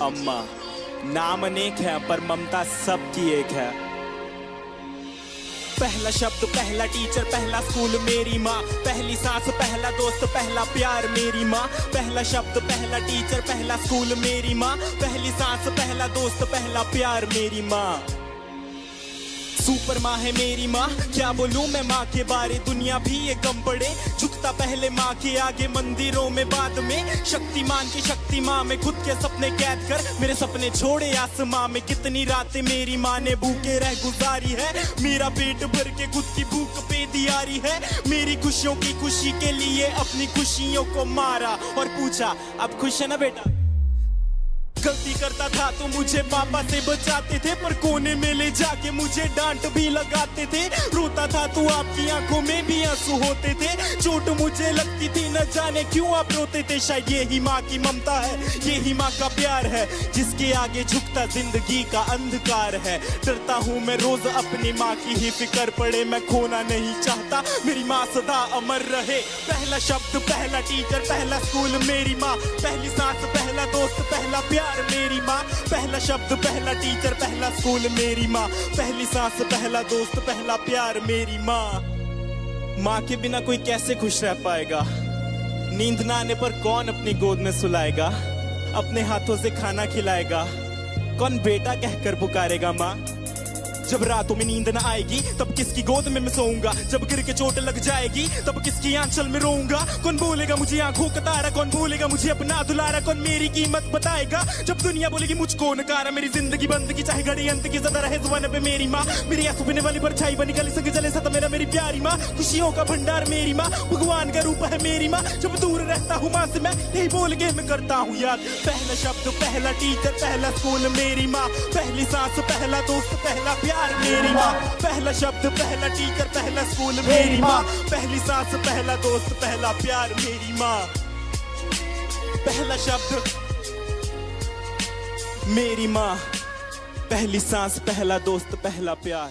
अम्मा। नाम अनेक है पर ममता सबकी एक है। पहला शब्द पहला टीचर पहला स्कूल मेरी माँ, पहली सांस पहला दोस्त पहला प्यार मेरी माँ। पहला शब्द पहला टीचर पहला स्कूल मेरी माँ, पहली सांस पहला दोस्त पहला प्यार मेरी माँ। सुपर माँ है मेरी माँ, क्या बोलूं मैं माँ के बारे, दुनिया भी ये कम पड़े। झुकता पहले माँ के आगे, मंदिरों में बाद में। शक्तिमान की शक्ति माँ में खुद के सपने कैद कर मेरे सपने छोड़े आसमां में। कितनी रातें मेरी माँ ने भूखे रह गुजारी है, मेरा पेट भर के खुद की भूख पे दियारी है। मेरी खुशियों की खुशी के लिए अपनी खुशियों को मारा और पूछा अब खुश है ना बेटा। गलती करता था तो मुझे पापा से बचाते थे, पर कोने में ले जाके मुझे डांट भी लगाते थे। रोता था तो आपकी आंखों में भी आंसू होते थे। चोट मुझे लगती थी न जाने क्यों आप रोते थे। शायद यही माँ की ममता है, यही माँ का प्यार है, जिसके आगे झुकता जिंदगी का अंधकार है। डरता हूँ मैं रोज अपनी माँ की ही फिक्र पड़े, मैं खोना नहीं चाहता मेरी माँ सदा अमर रहे। पहला शब्द पहला टीचर पहला स्कूल मेरी माँ, पहली सांस पहला दोस्त पहला प्यार मेरी माँ। पहला शब्द पहला टीचर पहला स्कूल मेरी माँ, पहली सांस पहला दोस्त पहला प्यार मेरी माँ। माँ के बिना कोई कैसे खुश रह पाएगा, नींद ना आने पर कौन अपनी गोद में सुलाएगा, अपने हाथों से खाना खिलाएगा, कौन बेटा कहकर पुकारेगा माँ। जब रातों में नींद न आएगी तब किसकी गोद में मैं सोऊंगा, जब गिर के चोट लग जाएगी तब किसकी आंचल में रोऊंगा। कौन बोलेगा मुझे आंखों का तारा, कौन बोलेगा मुझे अपना दुलारा, कौन मेरी कीमत बताएगा जब दुनिया बोलेगी मुझको नकारा। मेरी जिंदगी बंद की चाहे घड़ी अंत की ज्यादा रहे जुबान पे मेरी माँ, मेरी आंसू पीने वाली परछाई बनी गली संग जले सत मेरा मेरी प्यारी माँ। खुशियों का भंडार मेरी माँ, भगवान का रूप है मेरी माँ। जब दूर रहता हूँ माँ से मैं यही बोल के मैं करता हूँ याद। पहला शब्द पहला टीचर पहला स्कूल मेरी माँ, पहली सांस पहला दोस्त पहला प्यार मेरी माँ। पहला शब्द पहला टीचर पहला स्कूल मेरी माँ, पहली सांस पहला दोस्त पहला प्यार मेरी माँ। पहला शब्द मेरी माँ, पहली सांस पहला दोस्त पहला प्यार।